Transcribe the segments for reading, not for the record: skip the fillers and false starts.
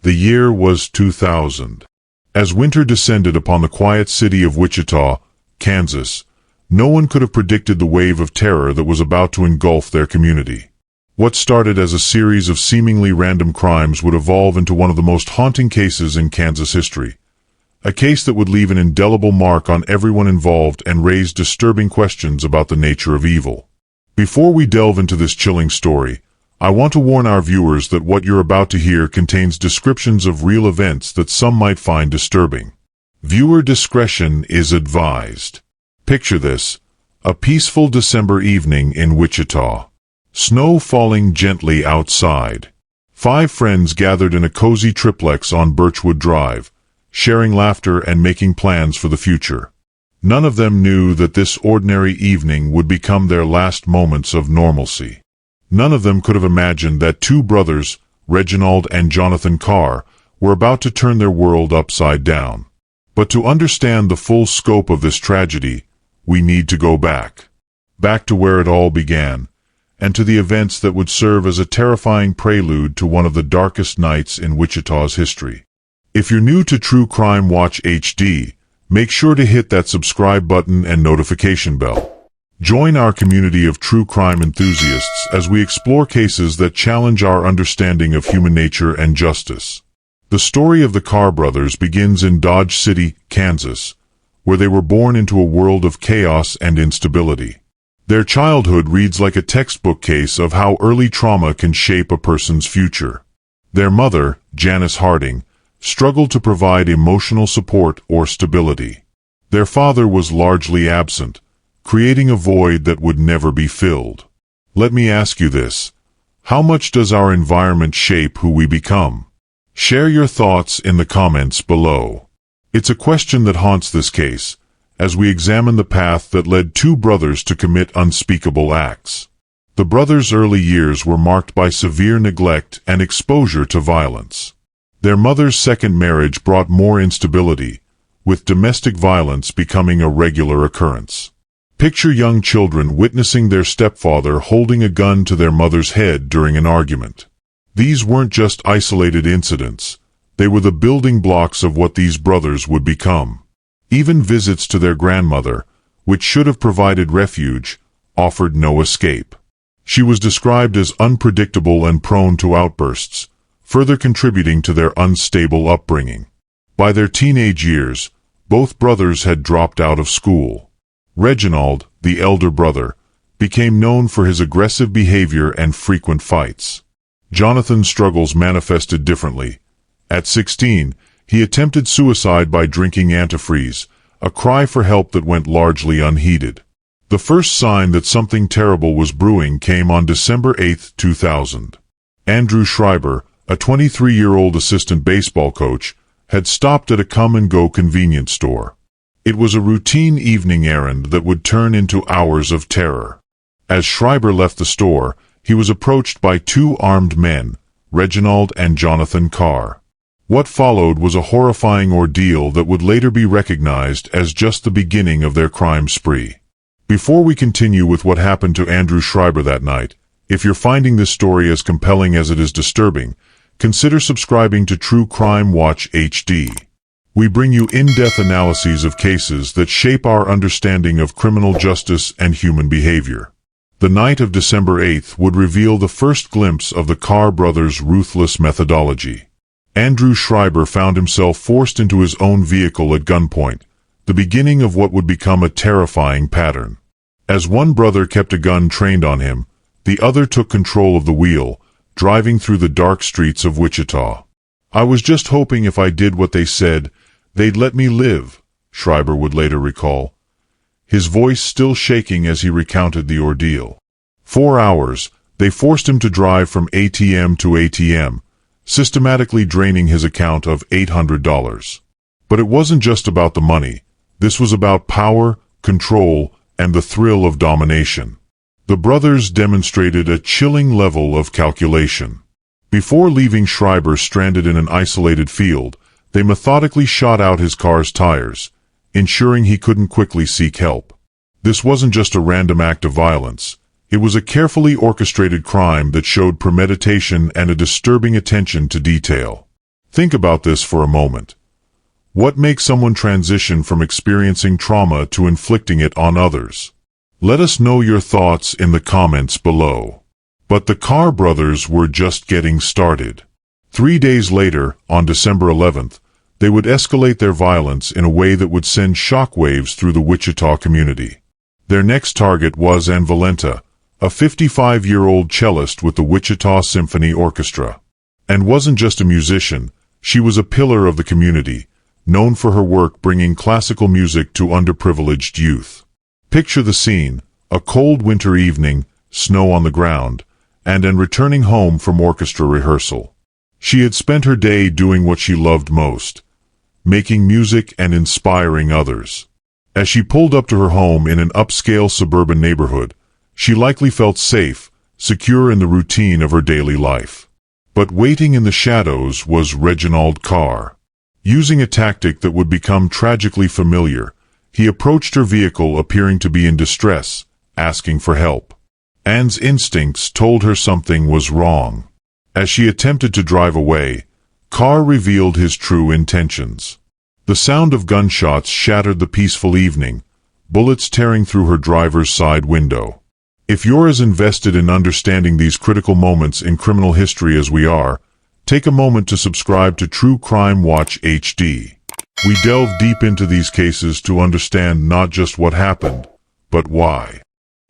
The year was 2000. As winter descended upon the quiet city of Wichita, Kansas, no one could have predicted the wave of terror that was about to engulf their community. What started as a series of seemingly random crimes would evolve into one of the most haunting cases in Kansas history. A case that would leave an indelible mark on everyone involved and raise disturbing questions about the nature of evil. Before we delve into this chilling story, I want to warn our viewers that what you're about to hear contains descriptions of real events that some might find disturbing. Viewer discretion is advised. Picture this: a peaceful December evening in Wichita. Snow falling gently outside. 5 friends gathered in a cozy triplex on Birchwood Drive, sharing laughter and making plans for the future. None of them knew that this ordinary evening would become their last moments of normalcy. None of them could have imagined that 2 brothers, Reginald and Jonathan Carr, were about to turn their world upside down. But to understand the full scope of this tragedy, we need to go back. Back to where it all began, and to the events that would serve as a terrifying prelude to one of the darkest nights in Wichita's history. If you're new to True Crime Watch HD, make sure to hit that subscribe button and notification bell. Join our community of true crime enthusiasts as we explore cases that challenge our understanding of human nature and justice. The story of the Carr brothers begins in Dodge City, Kansas, where they were born into a world of chaos and instability. Their childhood reads like a textbook case of how early trauma can shape a person's future. Their mother, Janice Harding, struggled to provide emotional support or stability. Their father was largely absent, creating a void that would never be filled. Let me ask you this: how much does our environment shape who we become? Share your thoughts in the comments below. It's a question that haunts this case, as we examine the path that led 2 brothers to commit unspeakable acts. The brothers' early years were marked by severe neglect and exposure to violence. Their mother's second marriage brought more instability, with domestic violence becoming a regular occurrence. Picture young children witnessing their stepfather holding a gun to their mother's head during an argument. These weren't just isolated incidents. They were the building blocks of what these brothers would become. Even visits to their grandmother, which should have provided refuge, offered no escape. She was described as unpredictable and prone to outbursts, further contributing to their unstable upbringing. By their teenage years, both brothers had dropped out of school. Reginald, the elder brother, became known for his aggressive behavior and frequent fights. Jonathan's struggles manifested differently. At 16, he attempted suicide by drinking antifreeze, a cry for help that went largely unheeded. The first sign that something terrible was brewing came on December 8, 2000. Andrew Schreiber, a 23-year-old assistant baseball coach, had stopped at a come-and-go convenience store. It was a routine evening errand that would turn into hours of terror. As Schreiber left the store, he was approached by 2 armed men, Reginald and Jonathan Carr. What followed was a horrifying ordeal that would later be recognized as just the beginning of their crime spree. Before we continue with what happened to Andrew Schreiber that night, if you're finding this story as compelling as it is disturbing, consider subscribing to True Crime Watch HD. We bring you in-depth analyses of cases that shape our understanding of criminal justice and human behavior. The night of December 8th would reveal the first glimpse of the Carr brothers' ruthless methodology. Andrew Schreiber found himself forced into his own vehicle at gunpoint, the beginning of what would become a terrifying pattern. As one brother kept a gun trained on him, the other took control of the wheel, driving through the dark streets of Wichita. "I was just hoping if I did what they said, they'd let me live," Schreiber would later recall, his voice still shaking as he recounted the ordeal. 4 hours, they forced him to drive from ATM to ATM, systematically draining his account of $800. But it wasn't just about the money. This was about power, control, and the thrill of domination. The brothers demonstrated a chilling level of calculation. Before leaving Schreiber stranded in an isolated field, they methodically shot out his car's tires, ensuring he couldn't quickly seek help. This wasn't just a random act of violence. It was a carefully orchestrated crime that showed premeditation and a disturbing attention to detail. Think about this for a moment. What makes someone transition from experiencing trauma to inflicting it on others? Let us know your thoughts in the comments below. But the Carr brothers were just getting started. 3 days later, on December 11th, they would escalate their violence in a way that would send shockwaves through the Wichita community. Their next target was Ann Valenta, a 55-year-old cellist with the Wichita Symphony Orchestra. And wasn't just a musician, she was a pillar of the community, known for her work bringing classical music to underprivileged youth. Picture the scene: a cold winter evening, snow on the ground, and Ann returning home from orchestra rehearsal. She had spent her day doing what she loved most, making music and inspiring others. As she pulled up to her home in an upscale suburban neighborhood, she likely felt safe, secure in the routine of her daily life. But waiting in the shadows was Reginald Carr. Using a tactic that would become tragically familiar, he approached her vehicle appearing to be in distress, asking for help. Ann's instincts told her something was wrong. As she attempted to drive away, Carr revealed his true intentions. The sound of gunshots shattered the peaceful evening, bullets tearing through her driver's side window. If you're as invested in understanding these critical moments in criminal history as we are, take a moment to subscribe to True Crime Watch HD. We delve deep into these cases to understand not just what happened, but why.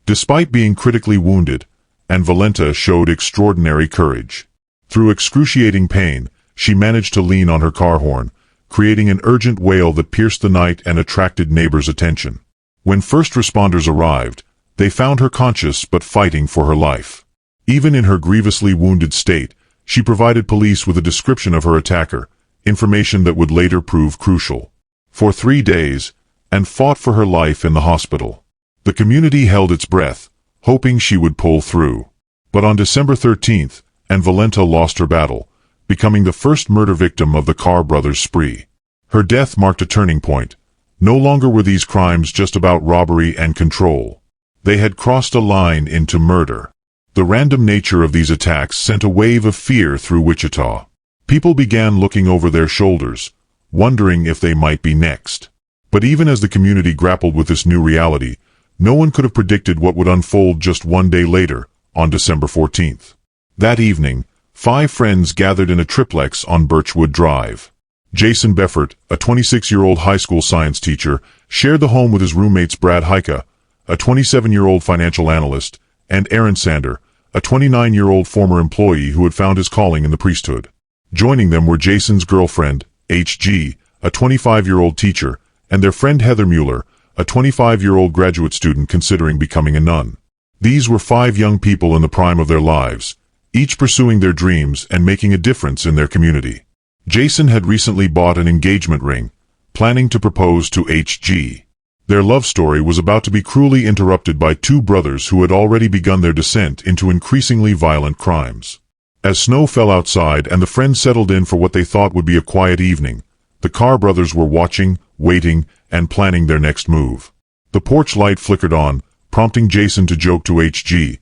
Despite being critically wounded, Ann Valenta showed extraordinary courage. Through excruciating pain, she managed to lean on her car horn, creating an urgent wail that pierced the night and attracted neighbors' attention. When first responders arrived, they found her conscious but fighting for her life. Even in her grievously wounded state, she provided police with a description of her attacker, information that would later prove crucial. For 3 days, Ann fought for her life in the hospital. The community held its breath, hoping she would pull through. But on December 13th, Ann Valenta lost her battle, becoming the first murder victim of the Carr brothers' spree. Her death marked a turning point. No longer were these crimes just about robbery and control. They had crossed a line into murder. The random nature of these attacks sent a wave of fear through Wichita. People began looking over their shoulders, wondering if they might be next. But even as the community grappled with this new reality, no one could have predicted what would unfold just 1 day later, on December 14th. That evening, 5 friends gathered in a triplex on Birchwood Drive. Jason Beffert, a 26-year-old high school science teacher, shared the home with his roommates Brad Heika, a 27-year-old financial analyst, and Aaron Sander, a 29-year-old former employee who had found his calling in the priesthood. Joining them were Jason's girlfriend, H.G., a 25-year-old teacher, and their friend Heather Mueller, a 25-year-old graduate student considering becoming a nun. These were 5 young people in the prime of their lives, each pursuing their dreams and making a difference in their community. Jason had recently bought an engagement ring, planning to propose to H.G. Their love story was about to be cruelly interrupted by 2 brothers who had already begun their descent into increasingly violent crimes. As snow fell outside and the friends settled in for what they thought would be a quiet evening, the Carr brothers were watching, waiting, and planning their next move. The porch light flickered on, prompting Jason to joke to H.G.,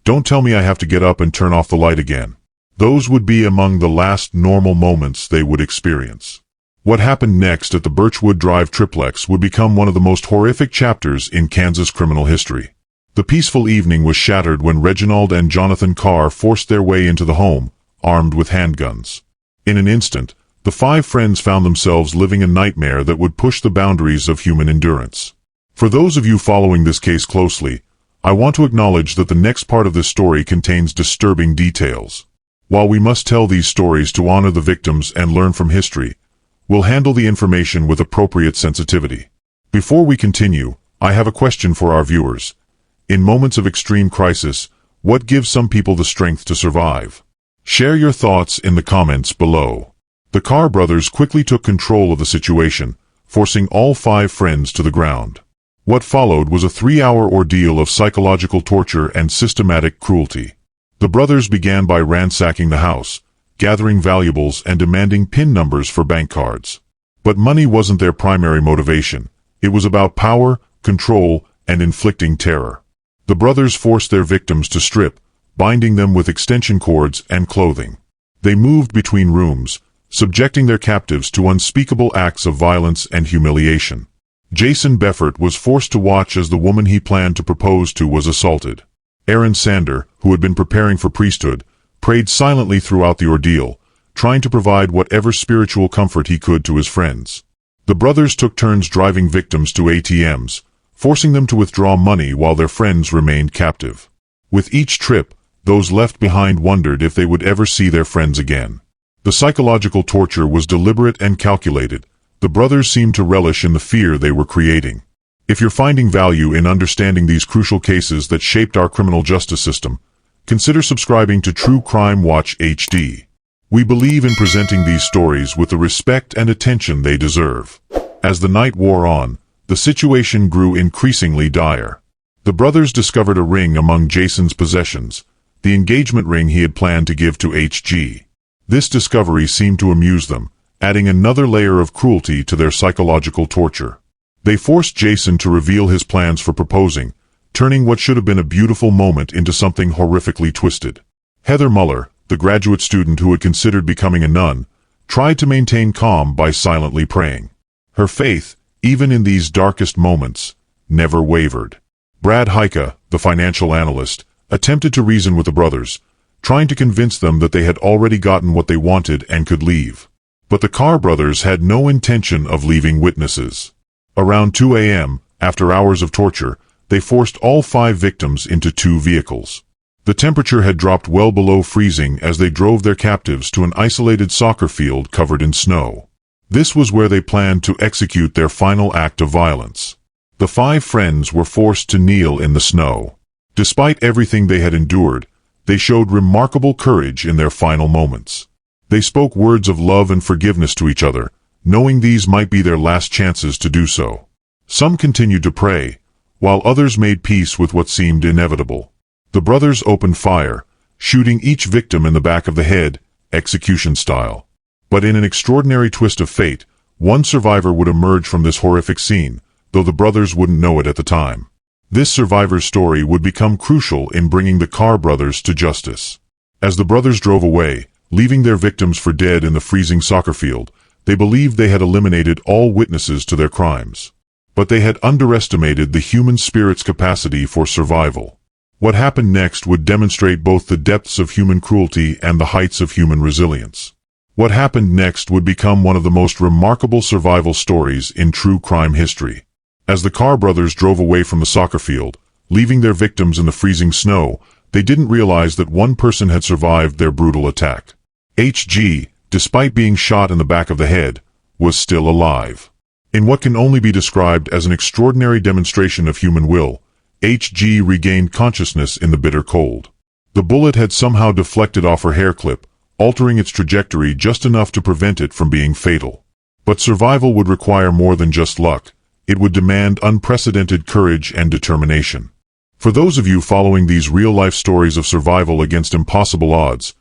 "Don't tell me I have to get up and turn off the light again." Those would be among the last normal moments they would experience. What happened next at the Birchwood Drive triplex would become one of the most horrific chapters in Kansas criminal history. The peaceful evening was shattered when Reginald and Jonathan Carr forced their way into the home, armed with handguns. In an instant, the 5 friends found themselves living a nightmare that would push the boundaries of human endurance. For those of you following this case closely, I want to acknowledge that the next part of this story contains disturbing details. While we must tell these stories to honor the victims and learn from history, we'll handle the information with appropriate sensitivity. Before we continue, I have a question for our viewers. In moments of extreme crisis, what gives some people the strength to survive? Share your thoughts in the comments below. The Carr brothers quickly took control of the situation, forcing all 5 friends to the ground. What followed was a 3-hour ordeal of psychological torture and systematic cruelty. The brothers began by ransacking the house, gathering valuables and demanding PIN numbers for bank cards. But money wasn't their primary motivation. It was about power, control, and inflicting terror. The brothers forced their victims to strip, binding them with extension cords and clothing. They moved between rooms, subjecting their captives to unspeakable acts of violence and humiliation. Jason Beffert was forced to watch as the woman he planned to propose to was assaulted. Aaron Sander, who had been preparing for priesthood, prayed silently throughout the ordeal, trying to provide whatever spiritual comfort he could to his friends. The brothers took turns driving victims to ATMs, forcing them to withdraw money while their friends remained captive. With each trip, those left behind wondered if they would ever see their friends again. The psychological torture was deliberate and calculated. The brothers seemed to relish in the fear they were creating. If you're finding value in understanding these crucial cases that shaped our criminal justice system, consider subscribing to True Crime Watch HD. We believe in presenting these stories with the respect and attention they deserve. As the night wore on, the situation grew increasingly dire. The brothers discovered a ring among Jason's possessions, the engagement ring he had planned to give to HG. This discovery seemed to amuse them, adding another layer of cruelty to their psychological torture. They forced Jason to reveal his plans for proposing, turning what should have been a beautiful moment into something horrifically twisted. Heather Muller, the graduate student who had considered becoming a nun, tried to maintain calm by silently praying. Her faith, even in these darkest moments, never wavered. Brad Heike, the financial analyst, attempted to reason with the brothers, trying to convince them that they had already gotten what they wanted and could leave. But the Carr brothers had no intention of leaving witnesses. Around 2 a.m., after hours of torture, they forced all 5 victims into 2 vehicles. The temperature had dropped well below freezing as they drove their captives to an isolated soccer field covered in snow. This was where they planned to execute their final act of violence. The 5 friends were forced to kneel in the snow. Despite everything they had endured, they showed remarkable courage in their final moments. They spoke words of love and forgiveness to each other, knowing these might be their last chances to do so. Some continued to pray, while others made peace with what seemed inevitable. The brothers opened fire, shooting each victim in the back of the head, execution style. But in an extraordinary twist of fate, one survivor would emerge from this horrific scene, though the brothers wouldn't know it at the time. This survivor's story would become crucial in bringing the Carr brothers to justice. As the brothers drove away, leaving their victims for dead in the freezing soccer field, they believed they had eliminated all witnesses to their crimes. But they had underestimated the human spirit's capacity for survival. What happened next would demonstrate both the depths of human cruelty and the heights of human resilience. What happened next would become one of the most remarkable survival stories in true crime history. As the Carr brothers drove away from the soccer field, leaving their victims in the freezing snow, they didn't realize that one person had survived their brutal attack. HG, despite being shot in the back of the head, was still alive. In what can only be described as an extraordinary demonstration of human will, HG regained consciousness in the bitter cold. The bullet had somehow deflected off her hair clip, altering its trajectory just enough to prevent it from being fatal. But survival would require more than just luck. It would demand unprecedented courage and determination. For those of you following these real-life stories of survival against impossible odds,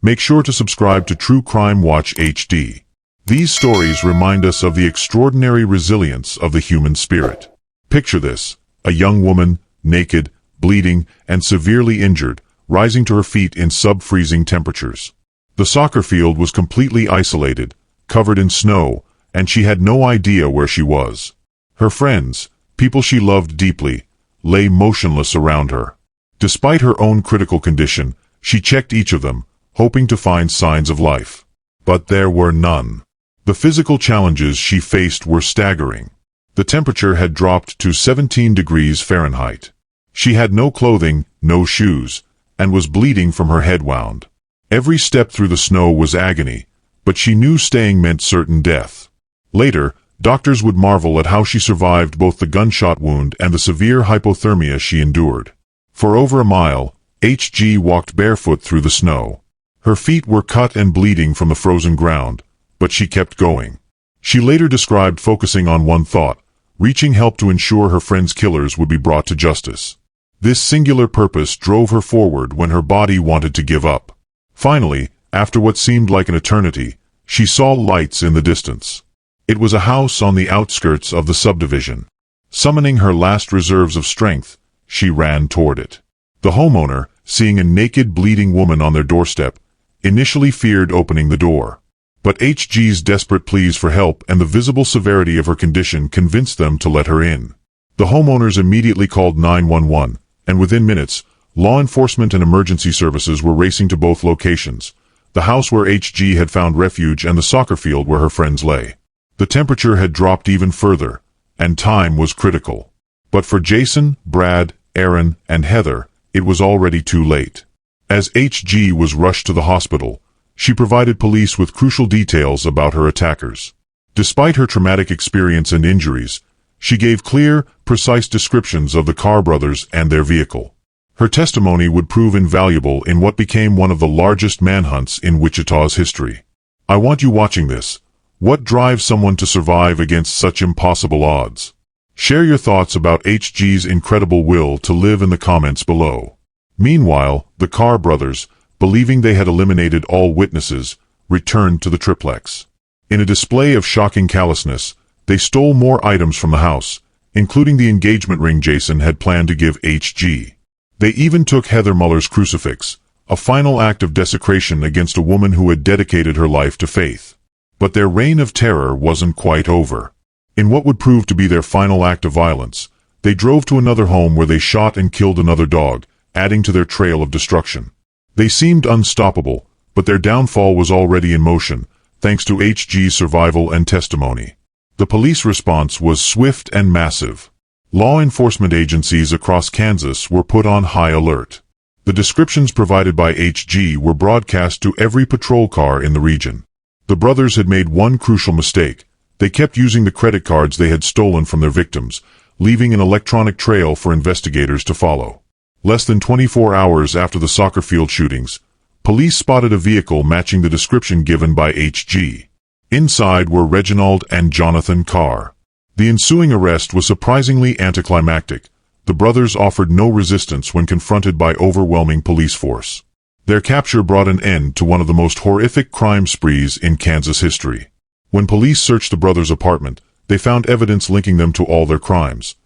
make sure to subscribe to True Crime Watch HD. These stories remind us of the extraordinary resilience of the human spirit. Picture this: a young woman, naked, bleeding, and severely injured, rising to her feet in sub-freezing temperatures. The soccer field was completely isolated, covered in snow, and she had no idea where she was. Her friends, people she loved deeply, lay motionless around her. Despite her own critical condition, she checked each of them, hoping to find signs of life. But there were none. The physical challenges she faced were staggering. The temperature had dropped to 17 degrees Fahrenheit. She had no clothing, no shoes, and was bleeding from her head wound. Every step through the snow was agony, but she knew staying meant certain death. Later, doctors would marvel at how she survived both the gunshot wound and the severe hypothermia she endured. For over a mile, HG walked barefoot through the snow. Her feet were cut and bleeding from the frozen ground, but she kept going. She later described focusing on one thought: reaching help to ensure her friend's killers would be brought to justice. This singular purpose drove her forward when her body wanted to give up. Finally, after what seemed like an eternity, she saw lights in the distance. It was a house on the outskirts of the subdivision. Summoning her last reserves of strength, she ran toward it. The homeowner, seeing a naked, bleeding woman on their doorstep, initially feared opening the door. But HG's desperate pleas for help and the visible severity of her condition convinced them to let her in. The homeowners immediately called 911, and within minutes, law enforcement and emergency services were racing to both locations, the house where HG had found refuge and the soccer field where her friends lay. The temperature had dropped even further, and time was critical. But for Jason, Brad, Aaron, and Heather, it was already too late. As HG was rushed to the hospital, she provided police with crucial details about her attackers. Despite her traumatic experience and injuries, she gave clear, precise descriptions of the Carr brothers and their vehicle. Her testimony would prove invaluable in what became one of the largest manhunts in Wichita's history. I want you watching this. What drives someone to survive against such impossible odds? Share your thoughts about HG's incredible will to live in the comments below. Meanwhile, the Carr brothers, believing they had eliminated all witnesses, returned to the triplex. In a display of shocking callousness, they stole more items from the house, including the engagement ring Jason had planned to give HG. They even took Heather Muller's crucifix, a final act of desecration against a woman who had dedicated her life to faith. But their reign of terror wasn't quite over. In what would prove to be their final act of violence, they drove to another home where they shot and killed another dog, adding to their trail of destruction. They seemed unstoppable, but their downfall was already in motion, thanks to HG's survival and testimony. The police response was swift and massive. Law enforcement agencies across Kansas were put on high alert. The descriptions provided by HG were broadcast to every patrol car in the region. The brothers had made one crucial mistake. They kept using the credit cards they had stolen from their victims, leaving an electronic trail for investigators to follow. Less than 24 hours after the soccer field shootings, police spotted a vehicle matching the description given by HG. Inside were Reginald and Jonathan Carr. The ensuing arrest was surprisingly anticlimactic. The brothers offered no resistance when confronted by overwhelming police force. Their capture brought an end to one of the most horrific crime sprees in Kansas history. When police searched the brothers' apartment, they found evidence linking them to all their crimes.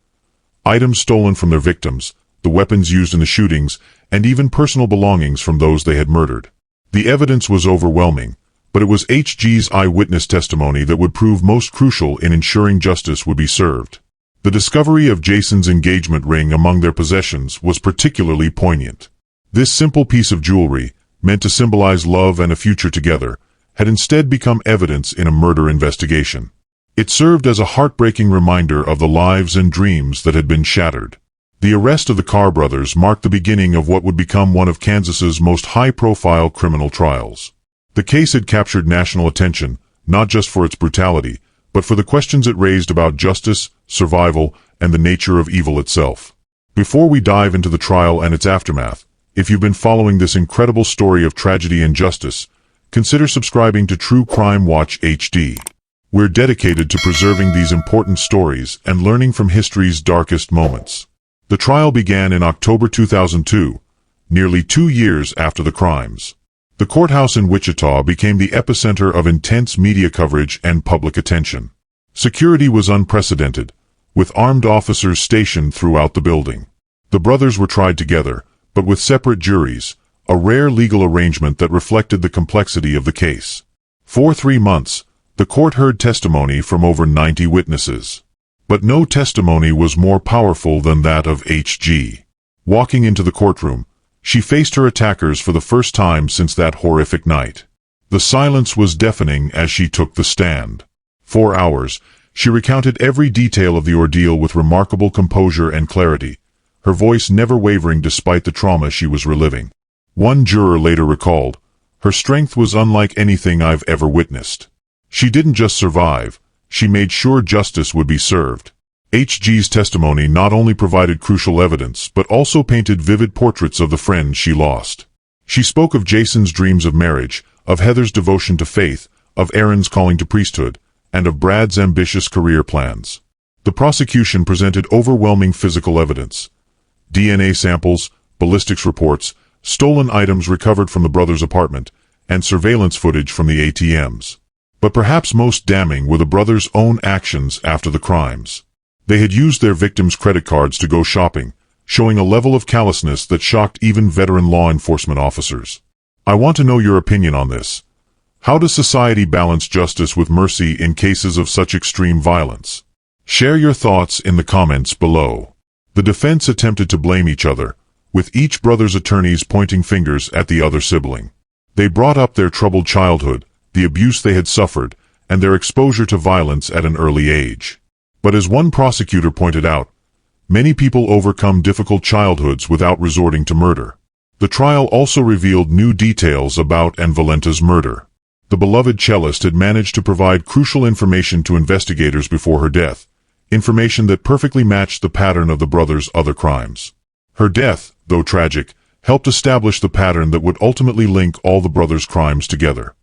Items stolen from their victims, the weapons used in the shootings, and even personal belongings from those they had murdered. The evidence was overwhelming, but it was HG's eyewitness testimony that would prove most crucial in ensuring justice would be served. The discovery of Jason's engagement ring among their possessions was particularly poignant. This simple piece of jewelry, meant to symbolize love and a future together, had instead become evidence in a murder investigation. It served as a heartbreaking reminder of the lives and dreams that had been shattered. The arrest of the Carr brothers marked the beginning of what would become one of Kansas's most high-profile criminal trials. The case had captured national attention, not just for its brutality, but for the questions it raised about justice, survival, and the nature of evil itself. Before we dive into the trial and its aftermath, if you've been following this incredible story of tragedy and justice, consider subscribing to True Crime Watch HD. We're dedicated to preserving these important stories and learning from history's darkest moments. The trial began in October 2002, nearly 2 years after the crimes. The courthouse in Wichita became the epicenter of intense media coverage and public attention. Security was unprecedented, with armed officers stationed throughout the building. The brothers were tried together, but with separate juries, a rare legal arrangement that reflected the complexity of the case. For 3 months, the court heard testimony from over 90 witnesses. But no testimony was more powerful than that of HG. Walking into the courtroom, she faced her attackers for the first time since that horrific night. The silence was deafening as she took the stand. For hours, she recounted every detail of the ordeal with remarkable composure and clarity, her voice never wavering despite the trauma she was reliving. One juror later recalled, "Her strength was unlike anything I've ever witnessed. She didn't just survive, she made sure justice would be served." HG's testimony not only provided crucial evidence but also painted vivid portraits of the friends she lost. She spoke of Jason's dreams of marriage, of Heather's devotion to faith, of Aaron's calling to priesthood, and of Brad's ambitious career plans. The prosecution presented overwhelming physical evidence. DNA samples, ballistics reports, stolen items recovered from the brothers' apartment, and surveillance footage from the ATMs. But perhaps most damning were the brothers' own actions after the crimes. They had used their victims' credit cards to go shopping, showing a level of callousness that shocked even veteran law enforcement officers. I want to know your opinion on this. How does society balance justice with mercy in cases of such extreme violence? Share your thoughts in the comments below. The defense attempted to blame each other, with each brother's attorneys pointing fingers at the other sibling. They brought up their troubled childhood, the abuse they had suffered, and their exposure to violence at an early age. But as one prosecutor pointed out, many people overcome difficult childhoods without resorting to murder. The trial also revealed new details about Valenta's murder. The beloved cellist had managed to provide crucial information to investigators before her death, information that perfectly matched the pattern of the brothers' other crimes. Her death, though tragic, helped establish the pattern that would ultimately link all the brothers' crimes together.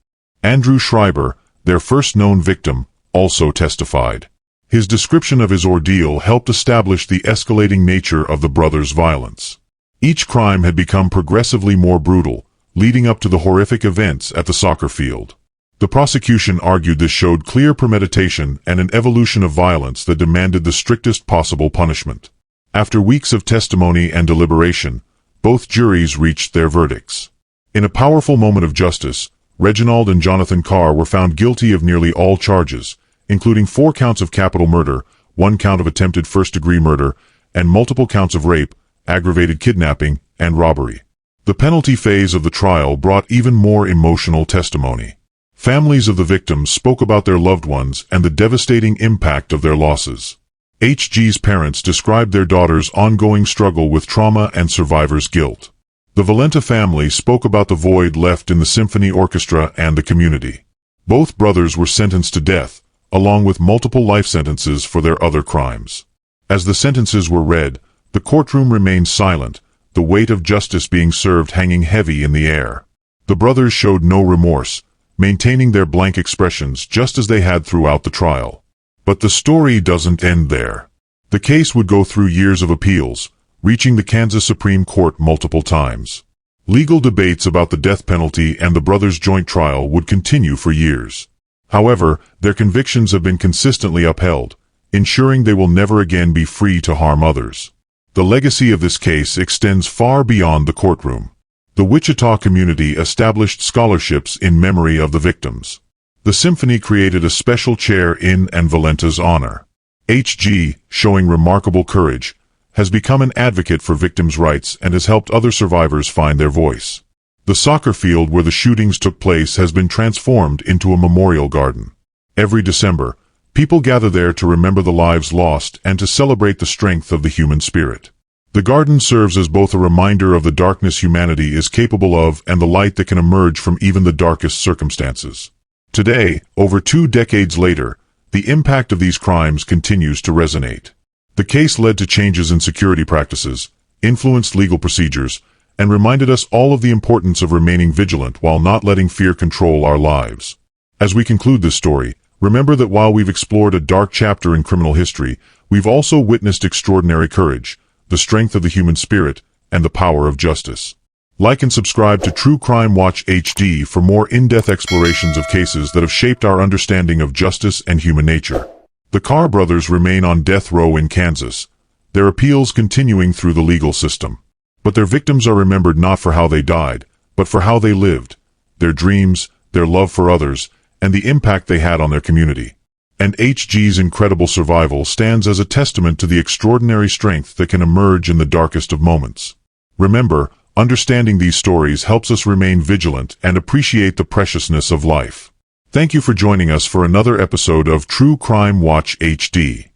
Andrew Schreiber, their first known victim, also testified. His description of his ordeal helped establish the escalating nature of the brothers' violence. Each crime had become progressively more brutal, leading up to the horrific events at the soccer field. The prosecution argued this showed clear premeditation and an evolution of violence that demanded the strictest possible punishment. After weeks of testimony and deliberation, both juries reached their verdicts. In a powerful moment of justice, Reginald and Jonathan Carr were found guilty of nearly all charges, including 4 counts of capital murder, 1 count of attempted first-degree murder, and multiple counts of rape, aggravated kidnapping, and robbery. The penalty phase of the trial brought even more emotional testimony. Families of the victims spoke about their loved ones and the devastating impact of their losses. HG's parents described their daughter's ongoing struggle with trauma and survivor's guilt. The Valenta family spoke about the void left in the symphony orchestra and the community. Both brothers were sentenced to death, along with multiple life sentences for their other crimes. As the sentences were read, the courtroom remained silent, the weight of justice being served hanging heavy in the air. The brothers showed no remorse, maintaining their blank expressions just as they had throughout the trial. But the story doesn't end there. The case would go through years of appeals, reaching the Kansas Supreme Court multiple times. Legal debates about the death penalty and the brothers' joint trial would continue for years. However, their convictions have been consistently upheld, ensuring they will never again be free to harm others. The legacy of this case extends far beyond the courtroom. The Wichita community established scholarships in memory of the victims. The symphony created a special chair in Valenta's honor. HG, showing remarkable courage, has become an advocate for victims' rights and has helped other survivors find their voice. The soccer field where the shootings took place has been transformed into a memorial garden. Every December, people gather there to remember the lives lost and to celebrate the strength of the human spirit. The garden serves as both a reminder of the darkness humanity is capable of and the light that can emerge from even the darkest circumstances. Today, over 2 decades later, the impact of these crimes continues to resonate. The case led to changes in security practices, influenced legal procedures, and reminded us all of the importance of remaining vigilant while not letting fear control our lives. As we conclude this story, remember that while we've explored a dark chapter in criminal history, we've also witnessed extraordinary courage, the strength of the human spirit, and the power of justice. Like and subscribe to True Crime Watch HD for more in-depth explorations of cases that have shaped our understanding of justice and human nature. The Carr brothers remain on death row in Kansas, their appeals continuing through the legal system. But their victims are remembered not for how they died, but for how they lived, their dreams, their love for others, and the impact they had on their community. And HG's incredible survival stands as a testament to the extraordinary strength that can emerge in the darkest of moments. Remember, understanding these stories helps us remain vigilant and appreciate the preciousness of life. Thank you for joining us for another episode of True Crime Watch HD.